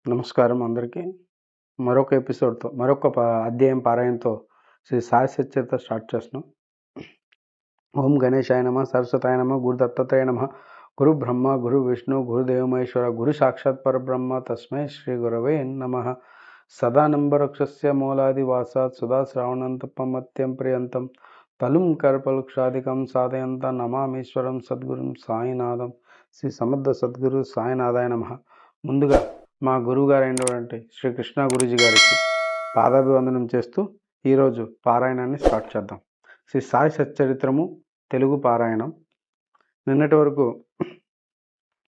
నమస్కారం అందరికీ. మరొక ఎపిసోడ్‌తో, అధ్యాయం పారాయణంతో శ్రీ సాయి సచ్చరిత్ర స్టార్ట్ చేస్తున్నాం. ఓం గణేశాయ నమః, సరస్వతాయ నమః, గురు దత్తాత్రేయ నమః, గురు బ్రహ్మ, గురు విష్ణు, గురుదేవ మహేశ్వర, గురు సాక్షాత్ పరబ్రహ్మ తస్మై శ్రీ గురవే నమః. సదానంబరక్షస్య మూలాదివాసాత్ సుధా శ్రావణంతపమత్యం ప్రియంతం తలుం కల్పవృక్షాదికం సాధయంత నమామీశ్వరం సద్గురుం సాయినాథం. శ్రీ సమర్థ సద్గురు సాయినాథాయ నమః. ముందుగా మా గురువుగారు అయినటువంటి శ్రీ కృష్ణ గురూజీ గారికి పాదాభివందనం చేస్తూ ఈరోజు పారాయణాన్ని స్టార్ట్ చేద్దాం. శ్రీ సాయి సచ్చరిత్రము తెలుగు పారాయణం. నిన్నటి వరకు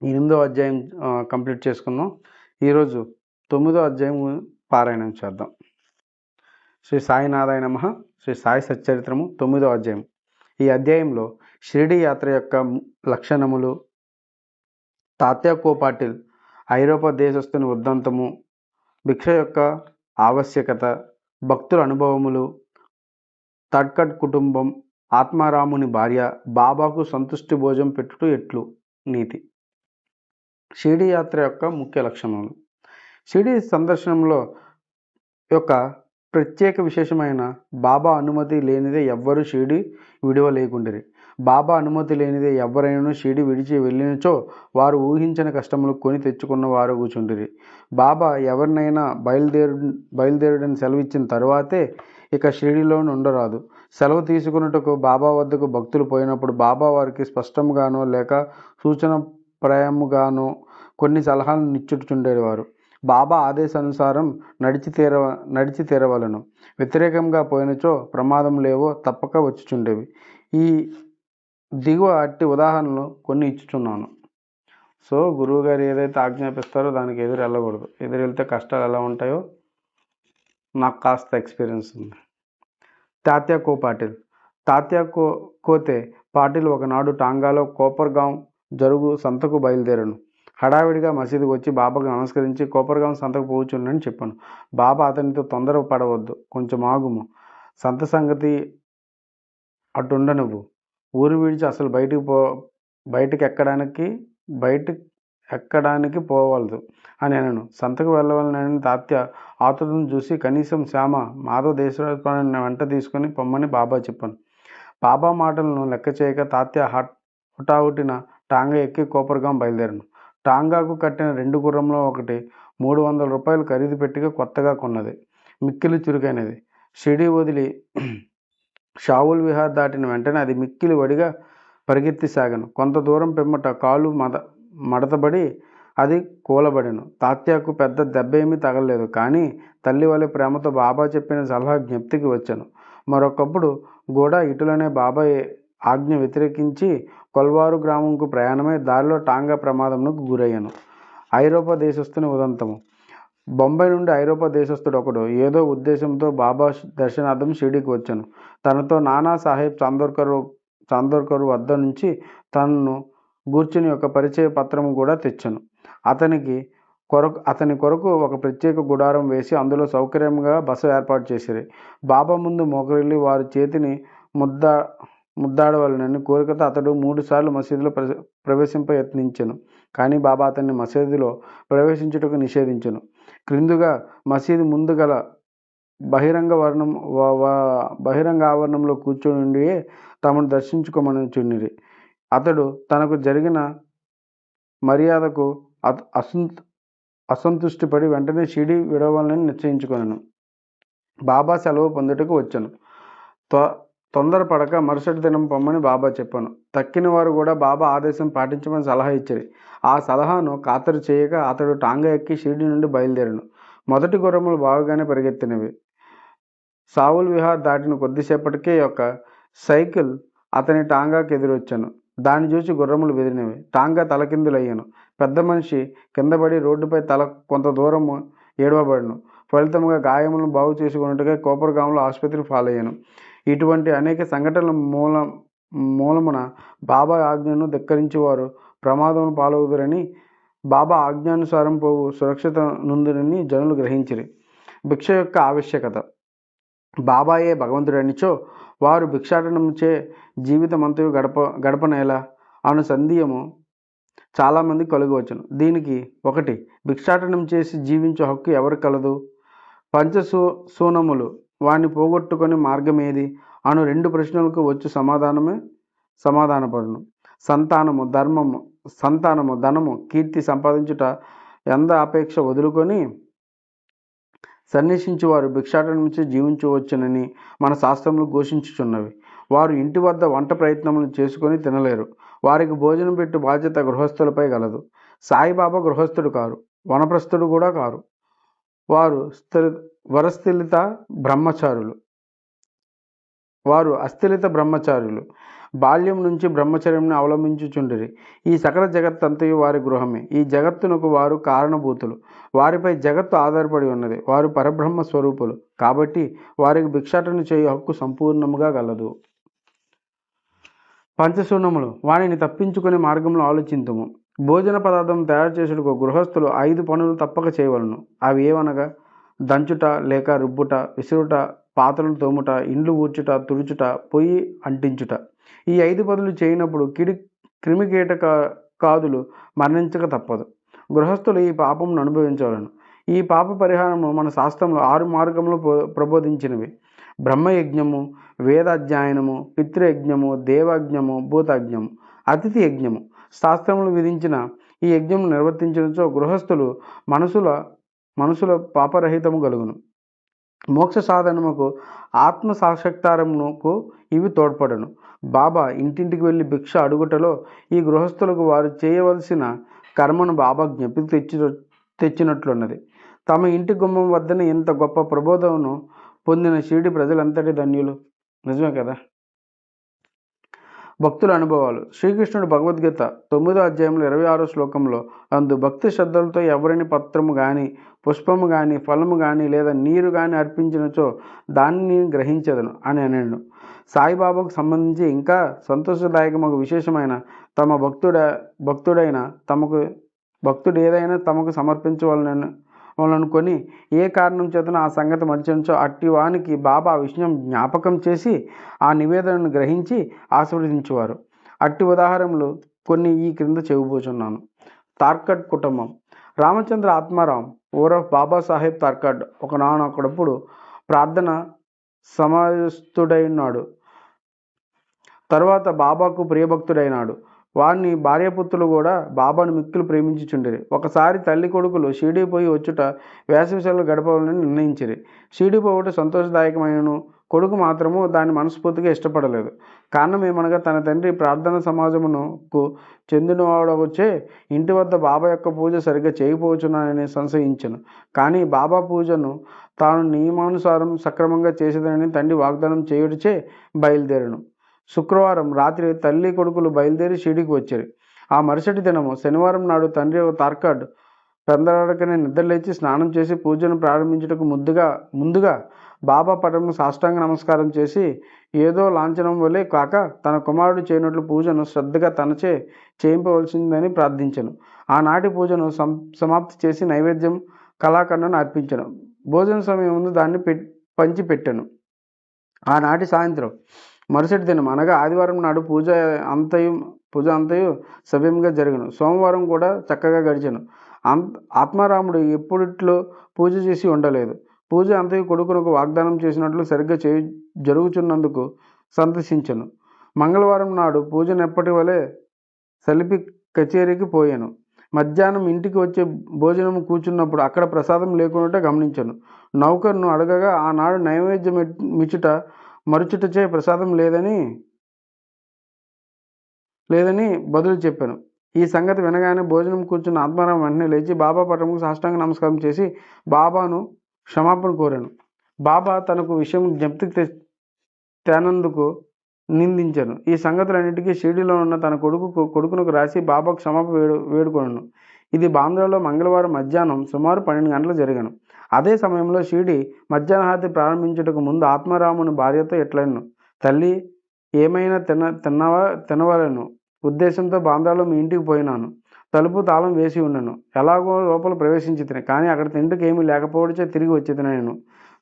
8వ అధ్యాయం కంప్లీట్ చేసుకున్నాం. ఈరోజు 9వ అధ్యాయం పారాయణం చేద్దాం. శ్రీ సాయినాథాయ నమః. శ్రీ సాయి సచ్చరిత్రము 9వ అధ్యాయం. ఈ అధ్యాయంలో షిరిడి యాత్ర యొక్క లక్షణములు, తాత్యా కో పాటిల్ ఐరోపా దేశస్థుని ఉద్దంతము, భిక్ష యొక్క ఆవశ్యకత, భక్తుల అనుభవములు, తడ్కట్ కుటుంబం, ఆత్మారాముని భార్య, బాబాకు సంతుష్టి భోజనం పెట్టుట ఎట్లు నీతి. షిరిడి యాత్ర యొక్క ముఖ్య లక్షణాలు. షిరిడి సందర్శనంలో యొక్క ప్రత్యేక విశేషమైన బాబా అనుమతి లేనిదే ఎవ్వరూ షిరిడి విడవలేకుండిరి. బాబా అనుమతి లేనిదే ఎవరైనా షిరిడి విడిచి వెళ్ళినచో వారు ఊహించిన కష్టములు కొని తెచ్చుకున్న వారు కూర్చుండిరి. బాబా ఎవరినైనా బయలుదేరుడని సెలవిచ్చిన తరువాతే ఇక షిరిడిలో ఉండరాదు. సెలవు తీసుకున్నట్టుకు బాబా వద్దకు భక్తులు పోయినప్పుడు బాబా వారికి స్పష్టంగానో లేక సూచనప్రాయముగానో కొన్ని సలహాలను నిచ్చుచుండేవారు. బాబా ఆదేశానుసారం నడిచి తీరవలను. వ్యతిరేకంగా పోయినచో ప్రమాదం లేవో తప్పక వచ్చుచుండేవి. ఈ దిగువ అట్టి ఉదాహరణలు కొన్ని ఇచ్చుచున్నాను. సో గురువుగారు ఏదైతే ఆజ్ఞాపిస్తారో దానికి ఎదురు వెళ్ళకూడదు. ఎదురు వెళ్తే కష్టాలు ఎలా ఉంటాయో నాకు కాస్త ఎక్స్పీరియన్స్ ఉంది. తాత్యా కో పాటిల్. తాత్యా కోతే పాటిల్ ఒకనాడు టాంగాలో కోపర్గాం జరుగు సంతకు బయలుదేరాను. హడావిడిగా మసీదుకు వచ్చి బాబాకు నమస్కరించి కోపర్గాం సంతకు పోచుండని చెప్పాను. బాబా అతనితో తొందర పడవద్దు, కొంచెం ఆగుము, సంత సంగతి అటుండ, నువ్వు ఊరు విడిచి అసలు బయటికి ఎక్కడానికి పోవలదు అని అనను. సంతకు వెళ్ళవాలని తాత్య ఆతురతను చూసి కనీసం శ్యామ మాధవ దేశరాజుని వెంట తీసుకొని పొమ్మని బాబా చెప్పాను. బాబా మాటలను లెక్క చేయక తాత్య హుటాహుటిన టాంగా ఎక్కి కోపర్గాం బయలుదేరాను. టాంగాకు కట్టిన 2 గుర్రంలో ఒకటి 300 రూపాయలు ఖరీదు పెట్టిగా కొత్తగా కొన్నది, మిక్కిలి చురుకైనది. షిరిడి వదిలి షావుల్ విహార్ దాటిన వెంటనే అది మిక్కిలి వడిగా పరిగెత్తి సాగాను. కొంత దూరం పిమ్మట కాలు మడతబడి అది కూలబడెను. తాత్యాకు పెద్ద దెబ్బ ఏమీ తగలలేదు, కానీ తల్లి వలె ప్రేమతో బాబా చెప్పిన సలహా జ్ఞప్తికి వచ్చాను. మరొకప్పుడు కూడా ఇటులనే బాబా ఆజ్ఞ వ్యతిరేకించి కొల్వారు గ్రామంకు ప్రయాణమై దారిలో టాంగా ప్రమాదంకు గురయ్యాను. ఐరోపా దేశస్థుని ఉదంతము. బొంబాయి నుండి ఐరోపా దేశస్థుడు ఒకడు ఏదో ఉద్దేశంతో బాబా దర్శనార్థం షిరిడీకి వచ్చాను. తనతో నానా సాహెబ్ చాందోర్కర్ వద్ద నుంచి తనను గూర్చుని ఒక పరిచయ పత్రము కూడా తెచ్చాను. అతని కొరకు ఒక ప్రత్యేక గుడారం వేసి అందులో సౌకర్యంగా బస ఏర్పాటు చేసిరి. బాబా ముందు మోకరిల్లి వారి చేతిని ముద్దాడవలనని కోరికతో అతడు 3 సార్లు మసీదులో ప్రవేశింప యత్నించెను. కానీ బాబా అతన్ని మసీదులో ప్రవేశించుటకు నిషేధించెను. క్రిందుగా మసీదు ముందు గల బహిరంగ ఆవరణంలో కూర్చొని తమను దర్శించుకోమనుచుండిరి. అతడు తనకు జరిగిన మర్యాదకు అసంతుష్టిపడి వెంటనే షిరిడి విడవాలని నిశ్చయించుకొనెను. బాబా సెలవు పొందుటకు వచ్చాను. తొందరపడక మరుసటి దినం పొమ్మని బాబా చెప్పాను. తక్కిన వారు కూడా బాబా ఆదేశం పాటించమని సలహా ఇచ్చారు. ఆ సలహాను ఖాతరు చేయక అతడు టాంగా ఎక్కి షిరిడి నుండి బయలుదేరాను. మొదటి గుర్రములు బాగానే పరిగెత్తినవి. సావుల్ విహార్ దాటిన కొద్దిసేపటికే యొక్క సైకిల్ అతని టాంగాకు ఎదురొచ్చాను. దాన్ని చూసి గుర్రములు బెదిరినవి. టాంగా తలకిందులయ్యాను. పెద్ద మనిషి కిందపడి రోడ్డుపై కొంత దూరము ఏడవబడను. ఫలితముగా గాయములను బాగు చేసుకున్నట్టుగా కోపర్గాంలో ఆసుపత్రి పాలయ్యాను. ఇటువంటి అనేక సంఘటనల మూలమున బాబా ఆజ్ఞను ధిక్కరించి వారు ప్రమాదమును పాలవుదురని, బాబా ఆజ్ఞానుసారం పోవు సురక్షిత నుందురని జనులు గ్రహించిరి. భిక్ష యొక్క ఆవశ్యకత. బాబాయే భగవంతుడనిచో వారు భిక్షాటనముచే జీవితమంతయు గడపనేలా అను సందేహము చాలామంది కలుగవచ్చును. దీనికి 1 భిక్షాటనం చేసి జీవించే హక్కు ఎవరు కలదు? పంచసూనములు వాణ్ణి పోగొట్టుకొని మార్గమేది అను 2 ప్రశ్నలకు వచ్చు సమాధానపడును. సంతానము ధనము కీర్తి సంపాదించుట ఎంత అపేక్ష వదులుకొని సన్యసించువారు భిక్షాటనమిచ్చి జీవించవచ్చునని మన శాస్త్రములు ఘోషించుచున్నవి. వారు ఇంటి వద్ద వంట ప్రయత్నములు చేసుకొని తినలేరు. వారికి భోజనం పెట్టు బాధ్యత గృహస్థులపై గలదు. సాయిబాబా గృహస్థుడు కారు, వనప్రస్థుడు కూడా కారు. వారు అస్థిలిత బ్రహ్మచారులు. బాల్యం నుంచి బ్రహ్మచర్యంని అవలంబించుచుండిరి. ఈ సకల జగత్తంతయు వారి గృహమే. ఈ జగత్తునకు వారు కారణభూతులు. వారిపై జగత్తు ఆధారపడి ఉన్నది. వారు పరబ్రహ్మ స్వరూపులు కాబట్టి వారికి భిక్షాటన చేయు హక్కు సంపూర్ణముగా గలదు. పంచశూన్యములు వానిని తప్పించుకునే మార్గంలో ఆలోచింతుము. భోజన పదార్థం తయారు చేసుటకు గృహస్థులు 5 పనులు తప్పక చేయవలను. అవి ఏవనగా దంచుట లేక రుబ్బుట, విసురుట, పాత్రలు తోముట, ఇండ్లు ఊడ్చుట, తుడుచుట, పొయ్యి అంటించుట. ఈ 5 పనులు చేయనప్పుడు క్రిమికీటకాదులు మరణించక తప్పదు. గృహస్థులు ఈ పాపమును అనుభవించవలను. ఈ పాప పరిహారము మన శాస్త్రంలో 6 మార్గములు ప్రబోధించినవి. బ్రహ్మయజ్ఞము, వేదాధ్యయనము, పితృయజ్ఞము, దేవయజ్ఞము, భూతయజ్ఞము, అతిథి యజ్ఞము. శాస్త్రములు విధించిన ఈ యజ్ఞము నిర్వర్తించినచో గృహస్థులు మనసుల పాపరహితము కలుగును. మోక్ష సాధనముకు ఆత్మ సాక్షాత్కారమునకు ఇవి తోడ్పడను. బాబా ఇంటింటికి వెళ్ళి భిక్ష అడుగుటలో ఈ గృహస్థులకు వారు చేయవలసిన కర్మను బాబా జ్ఞప్తికి తెచ్చినట్లున్నది. తమ ఇంటి గుమ్మం వద్దనే ఇంత గొప్ప ప్రబోధమును పొందిన షిరిడి ప్రజలంతటి ధన్యులు. నిజమే కదా. భక్తుల అనుభవాలు. శ్రీకృష్ణుడు భగవద్గీత 9వ అధ్యాయంలో 26వ శ్లోకంలో అందు భక్తి శ్రద్ధలతో ఎవరిని పత్రము కానీ, పుష్పము కానీ, ఫలము కానీ లేదా నీరు కానీ అర్పించినచో దాన్ని గ్రహించదను అని అన్నాడు. సాయిబాబాకు సంబంధించి ఇంకా సంతోషదాయకమగు విశేషమైన తమ భక్తుడు ఏదైనా తమకు సమర్పించవాలనుకొని ఏ కారణం చేతన ఆ సంగతి మర్చినచో అట్టి వానికి బాబా విషయం జ్ఞాపకం చేసి ఆ నివేదనను గ్రహించి ఆశీర్వదించేవారు. అట్టి ఉదాహరణలు కొన్ని ఈ క్రింద చెబుతున్నాను. తార్కడ్ కుటుంబం. రామచంద్ర ఆత్మారాం ఓరఫ్ బాబాసాహెబ్ తార్కడ్ ఒకనొకప్పుడు ప్రార్థన సమాజస్థుడైనాడు. తర్వాత బాబాకు ప్రియభక్తుడైనాడు. వారిని భార్యాపుత్రులు కూడా బాబాను మిక్కిలి ప్రేమించుచుండిరి. ఒకసారి తల్లి కొడుకులు షిరిడీ పోయి వచ్చుట వేసవి సెలవులు గడపవాలని నిర్ణయించిరి. షిరిడీ పోవుట సంతోషదాయకమైనను కొడుకు మాత్రము దాన్ని మనస్ఫూర్తిగా ఇష్టపడలేదు. కారణం ఏమనగా తన తండ్రి ప్రార్థన సమాజమునకు చెందినవాడవచ్చే ఇంటి వద్ద బాబా యొక్క పూజ సరిగ్గా చేయకపోవచ్చునని సంశయించను. కానీ బాబా పూజను తాను నియమానుసారం సక్రమంగా చేసేదనని తండ్రి వాగ్దానం చేయుటచే బయలుదేరను. శుక్రవారం రాత్రి తల్లి కొడుకులు బయలుదేరి షిరిడీకి వచ్చారు. ఆ మరుసటి దినము శనివారం నాడు తండ్రి తార్కడ్ పెందరాడకనే నిద్రలేచి స్నానం చేసి పూజను ప్రారంభించుటకు ముందుగా బాబా పటమును సాష్టాంగ నమస్కారం చేసి ఏదో లాంఛనం వలె కాక తన కుమారుడు చేయనట్లు పూజను శ్రద్ధగా తనచే చేయింపవలసిందని ప్రార్థించను. ఆనాటి పూజను సమాప్తి చేసి నైవేద్యం కళాఖండను అర్పించను. భోజన సమయం ముందు దాన్ని పంచిపెట్టెను. ఆనాటి సాయంత్రం మరుసటి దినం అనగా ఆదివారం నాడు పూజ అంతయు సవ్యంగా జరుగును. సోమవారం కూడా చక్కగా గడిచెను. ఆత్మారాముడు ఎప్పుడిట్లో పూజ చేసి ఉండలేదు. పూజ అంతయు కొడుకునకు వాగ్దానం చేసినట్లు సరిగ్గా జరుగుచున్నందుకు సంతసించెను. మంగళవారం నాడు పూజను ఎప్పటి వలె సలిపి కచేరీకి పోయాను. మధ్యాహ్నం ఇంటికి వచ్చే భోజనం కూర్చున్నప్పుడు అక్కడ ప్రసాదం లేకుండా గమనించాను. నౌకర్ను అడగగా ఆనాడు నైవేద్యం మిచ్చుట మరుచుటచే ప్రసాదం లేదని బదులు చెప్పాను. ఈ సంగతి వినగానే భోజనం కూర్చున్న ఆత్మారాం వెంటనే లేచి బాబా పటముకు సాష్టాంగ నమస్కారం చేసి బాబాను క్షమాపణ కోరాను. బాబా తనకు విషయం జ్ఞప్తికి తేనందుకు నిందించాను. ఈ సంగతులన్నిటికీ షిరిడీలో ఉన్న తన కొడుకునకు రాసి బాబా క్షమాపణ వేడుకొనను. ఇది బాంద్రాలో మంగళవారం మధ్యాహ్నం సుమారు 12 గంటలు జరిగాను. అదే సమయంలో షిరిడీ మధ్యాహ్నహారతి ప్రారంభించుటకు ముందు ఆత్మారాముని భార్యతో ఎట్లను, తల్లి ఏమైనా తినవలను ఉద్దేశంతో బాంద్రాలో మీ ఇంటికి పోయినాను. తలుపు తాళం వేసి ఉన్నను. ఎలాగో లోపల ప్రవేశించి తిని కానీ అక్కడ తిండికి ఏమీ లేకపోవచ్చే తిరిగి వచ్చి తినను.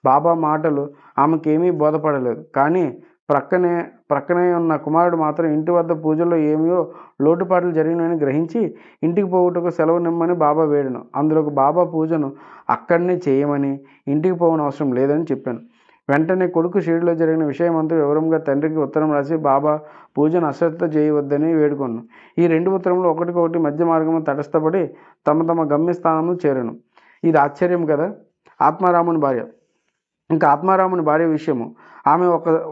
బాబా మాటలు ఆమెకేమీ బోధపడలేదు. కానీ ప్రక్కనే ఉన్న కుమారుడు మాత్రం ఇంటి వద్ద పూజల్లో ఏమియో లోటుపాట్లు జరిగినని గ్రహించి ఇంటికి పోవుటకు సెలవు నిమ్మని బాబా వేడను. అందులోకి బాబా పూజను అక్కడనే చేయమని, ఇంటికి పోవని అవసరం లేదని చెప్పాను. వెంటనే కొడుకు షిరిడీలో జరిగిన విషయమంతా వివరంగా తండ్రికి ఉత్తరం రాసి బాబా పూజను అశ్రద్ధ చేయవద్దని వేడుకొన్నాను. ఈ 2 ఉత్తరములు ఒకటికొకటి మధ్య మార్గంలో తటస్థపడి తమ గమ్యస్థానంలో చేరను. ఇది ఆశ్చర్యం కదా. ఆత్మారాముని భార్య. ఇంకా ఆత్మారాముని భార్య విషయము. ఆమె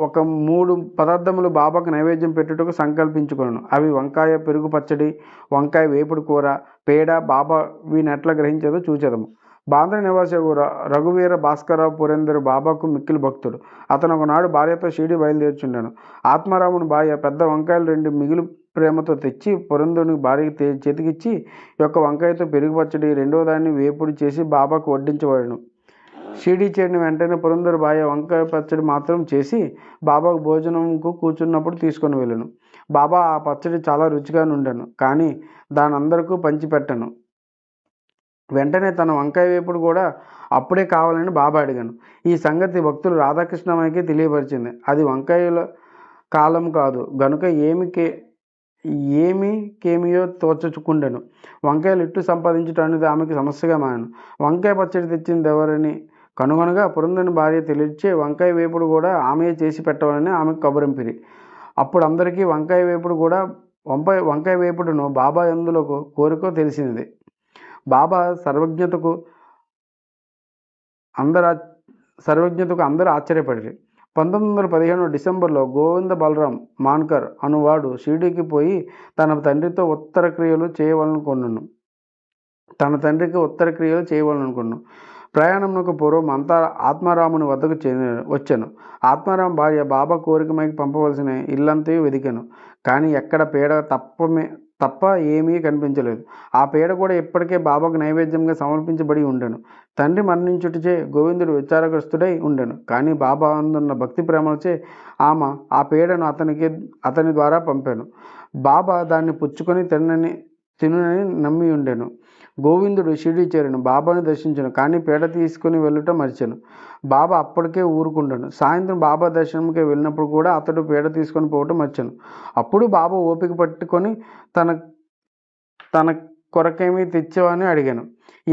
ఒక 3 పదార్థములు బాబాకు నైవేద్యం పెట్టుటకు సంకల్పించుకొనెను. అవి వంకాయ పెరుగు పచ్చడి, వంకాయ వేపుడు కూర, పేడ. బాబా వీనెట్లా గ్రహించదో చూచెదము. బాంద్రా నివాసి రఘువీర భాస్కరరావు పురందరు బాబాకు మిక్కిలి భక్తుడు. అతను ఒకనాడు భార్యతో షిరిడి బయలుదేరుచుండెను. ఆత్మారాముని భార్య పెద్ద వంకాయలు 2 మిగిలి ప్రేమతో తెచ్చి పురంధరుని భార్యకి చేతికిచ్చి, యొక్క వంకాయతో పెరుగు పచ్చడి, రెండవ దాన్ని వేపుడు చేసి బాబాకు వడ్డించబడెను. షిరిడి చేరిన వెంటనే పురంధరు భార్య వంకాయ పచ్చడి మాత్రం చేసి బాబాకు భోజనంకు కూర్చున్నప్పుడు తీసుకొని వెళ్ళను. బాబా ఆ పచ్చడి చాలా రుచిగా నుండెను, కానీ దాని అందరికీ పంచిపెట్టను. వెంటనే తన వంకాయ వేపుడు కూడా అప్పుడే కావాలని బాబా అడిగాను. ఈ సంగతి భక్తులు రాధాకృష్ణమయ్యకి తెలియపరిచింది. అది వంకాయల కాలం కాదు గనుక కేమియో తోచచుకుండెను. వంకాయలు ఇట్టు సంపాదించుట అనేది ఆమెకి సమస్యగా మారాను. వంకాయ పచ్చడి తెచ్చింది ఎవరని కనుగొనగా పురంధరుని భార్య తెలియచే వంకాయ వేపుడు కూడా ఆమె చేసి పెట్టవాలని ఆమెకు కబురంపిరి. అప్పుడు అందరికీ వంకాయ వేపుడును బాబా ఎందులకు కోరికో తెలిసింది. బాబా సర్వజ్ఞతకు అందరూ ఆశ్చర్యపడిరి. 1915 డిసెంబర్లో గోవింద బలరాం మాన్కర్ అనువాడు షిరిడీకి పోయి తన తండ్రికి ఉత్తర క్రియలు చేయవలనుకున్నాను. ప్రయాణమునకు పూర్వం అంతా ఆత్మారాముని వద్దకు వచ్చాను. ఆత్మారాం భార్య బాబా కోరికమైకి పంపవలసిన ఇల్లంతయు వెదికాను, కానీ ఎక్కడ పేడ తప్ప ఏమీ కనిపించలేదు. ఆ పేడ కూడా ఇప్పటికే బాబాకు నైవేద్యంగా సమర్పించబడి ఉండెను. తండ్రి మరణించుటచే గోవిందుడు విచారగ్రస్తుడై ఉండెను, కానీ బాబా అందున్న భక్తి ప్రేమలచే ఆమె ఆ పేడను అతని ద్వారా పంపాను. బాబా దాన్ని పుచ్చుకొని తినునని నమ్మి ఉండెను. గోవిందుడు షిరిడి చేరెను, బాబాను దర్శించను, కానీ పేడ తీసుకుని వెళ్ళుట మరిచెను. బాబా అప్పటికే ఊరుకుండాను. సాయంత్రం బాబా దర్శనంకి వెళ్ళినప్పుడు కూడా అతడు పేడ తీసుకొని పోవటం మర్చెను. అప్పుడు బాబా ఓపిక పట్టుకొని తన కొరకేమీ తెచ్చావని అడిగాను.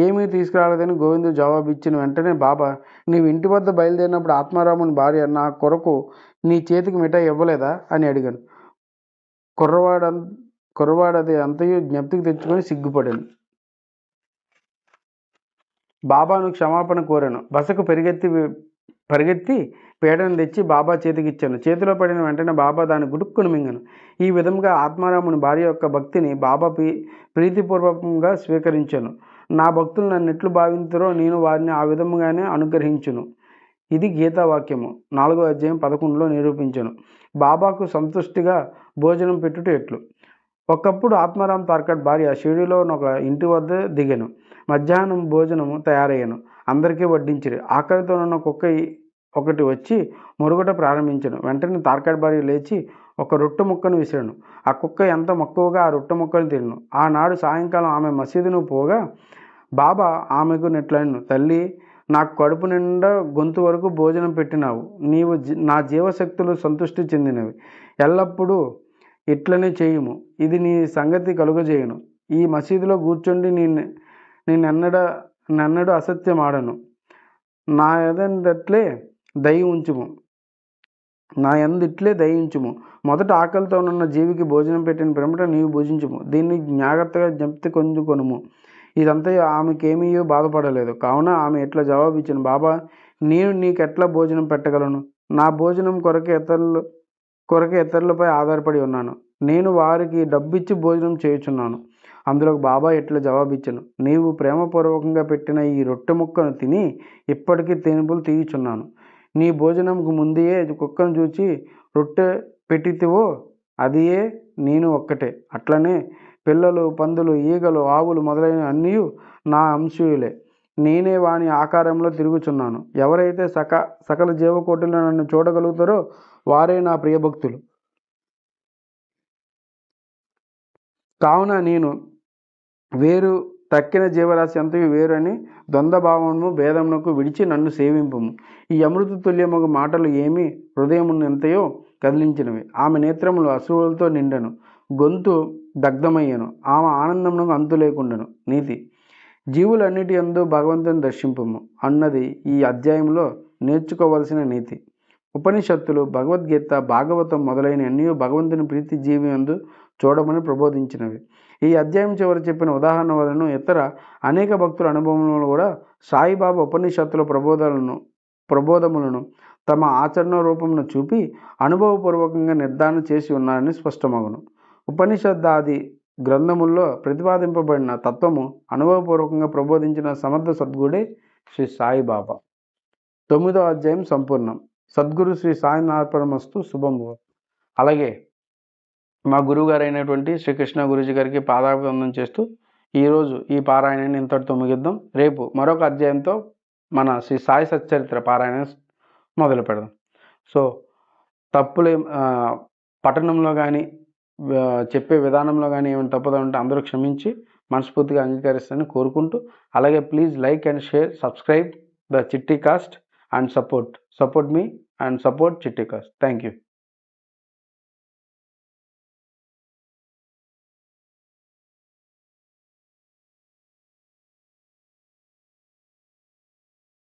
ఏమీ తీసుకురాలేదని గోవిందుడు జవాబు ఇచ్చిన వెంటనే బాబా, నీవు ఇంటి వద్ద బయలుదేరినప్పుడు ఆత్మారాముని భార్య నా కొరకు నీ చేతికి మిఠాయి ఇవ్వలేదా అని అడిగాను. కుర్రవాడది అంతయు జ్ఞప్తికి తెచ్చుకొని సిగ్గుపడాను. బాబాను క్షమాపణ కోరాను. బసకు పరిగెత్తి పేడను తెచ్చి బాబా చేతికి ఇచ్చాను. చేతిలో పడిన వెంటనే బాబా దాన్ని గుడుక్కుని మింగను. ఈ విధంగా ఆత్మారాముని భార్య యొక్క భక్తిని బాబా ప్రీతిపూర్వకంగా స్వీకరించాను. నా భక్తులు నన్ను ఎట్లు భావించారో నేను వారిని ఆ విధముగానే అనుగ్రహించును. ఇది గీతావాక్యము 4వ అధ్యాయం 11లో నిరూపించను. బాబాకు సంతుష్టిగా భోజనం పెట్టుట ఎట్లు. ఒకప్పుడు ఆత్మారాం తార్కట్ భార్య షిరిడీలో ఒక ఇంటి వద్ద దిగాను. మధ్యాహ్నం భోజనము తయారయ్యాను. అందరికీ వడ్డించిరి. ఆకలితో ఉన్న కుక్క ఒకటి వచ్చి మురుగుట ప్రారంభించాను. వెంటనే తార్కట్ భార్య లేచి ఒక రొట్టె ముక్కను విసిరాను. ఆ కుక్క ఎంత మక్కువగా ఆ రొట్టె ముక్కను తినను. ఆనాడు సాయంకాలం ఆమె మసీదును పోగా బాబా ఆమెకు నెట్లను, తల్లి, నాకు కడుపు నిండా గొంతు వరకు భోజనం పెట్టినావు. నీవు నా జీవశక్తులు సంతృష్టి చెందినవి. ఎల్లప్పుడూ ఇట్లనే చేయుము. ఇది నీ సంగతి కలుగజేయును. ఈ మసీదులో కూర్చుండి నన్నడు అసత్యం ఆడను. నా యందిట్లే దయించుము. మొదట ఆకలితో ఉన్న జీవికి భోజనం పెట్టిన పిమ్మట నీవు భుజించుము. దీన్ని జాగ్రత్తగా జ్ఞప్తి కొందుకొనుము. ఇదంతా ఆమెకేమీయో బాధపడలేదు. కావున ఆమె ఎట్లా జవాబిచ్చాను, బాబా, నేను నీకెట్లా భోజనం పెట్టగలను? నా భోజనం కొరకే ఇతరులపై ఆధారపడి ఉన్నాను. నేను వారికి డబ్బిచ్చి భోజనం చేయుచున్నాను. అందులోకి బాబా ఎట్లా జవాబిచ్చాను, నీవు ప్రేమపూర్వకంగా పెట్టిన ఈ రొట్టె ముక్కను తిని ఇప్పటికీ తేనుపులు తీయుచున్నాను. నీ భోజనంకు ముందే కుక్కను చూచి రొట్టె పెట్టితివో అదియే నేను ఒక్కటే. అట్లనే పిల్లలు, పందులు, ఈగలు, ఆవులు మొదలైన అన్నీ నా అంశీయులే. నేనే వాని ఆకారంలో తిరుగుచున్నాను. ఎవరైతే సకల జీవకోటిలో నన్ను చూడగలుగుతారో వారే నా ప్రియభక్తులు. కావున నేను వేరు, తక్కిన జీవరాశి అంతయు వేరు అని ద్వంద్వభావము భేదమునకు విడిచి నన్ను సేవింపుము. ఈ అమృత తుల్యమగు మాటలు ఏమి హృదయమునంతయో కదిలించినవి. ఆమె నేత్రములు అశ్రువులతో నిండెను, గొంతు దగ్ధమయ్యెను, ఆమె ఆనందమునకు అంతు లేకుండెను. నీతి. జీవులన్నిటి యందు భగవంతుని దర్శింపుము అన్నది ఈ అధ్యాయంలో నేర్చుకోవలసిన నీతి. ఉపనిషత్తులు, భగవద్గీత, భాగవతం మొదలైన అన్నీ భగవంతుని ప్రీతి జీవి యందు చూడమని ప్రబోధించినవి. ఈ అధ్యాయం చివర చెప్పిన ఉదాహరణ వలన ఇతర అనేక భక్తుల అనుభవములను కూడా సాయిబాబా ఉపనిషత్తుల ప్రబోధములను తమ ఆచరణ రూపమును చూపి అనుభవపూర్వకంగా నిర్ధారణ చేసి ఉన్నారని స్పష్టమగును. ఉపనిషద్దాది గ్రంథముల్లో ప్రతిపాదింపబడిన తత్వము అనుభవపూర్వకంగా ప్రబోధించిన సమర్థ సద్గుడే శ్రీ సాయిబాబా. 9వ అధ్యాయం సంపూర్ణం. సద్గురు శ్రీ సాయినాథపరమస్తు. శుభం. అలాగే మా గురువుగారు అయినటువంటి శ్రీకృష్ణ గురూజీ గారికి పాదాభివందనం చేస్తూ ఈరోజు ఈ పారాయణాన్ని ఇంతటితో ముగిద్దాం. రేపు మరొక అధ్యాయంతో మన శ్రీ సాయి సచ్చరిత్ర పారాయణ మొదలు పెడదాం. సో తప్పులే పఠనంలో కానీ చెప్పే విధానంలో కానీ ఏమైనా తప్పుదా ఉంటే అందరూ క్షమించి మనస్ఫూర్తిగా అంగీకరిస్తారని కోరుకుంటూ, అలాగే please like and share, subscribe the Chitti cast and support మీ and support Chitti cast. Thank you.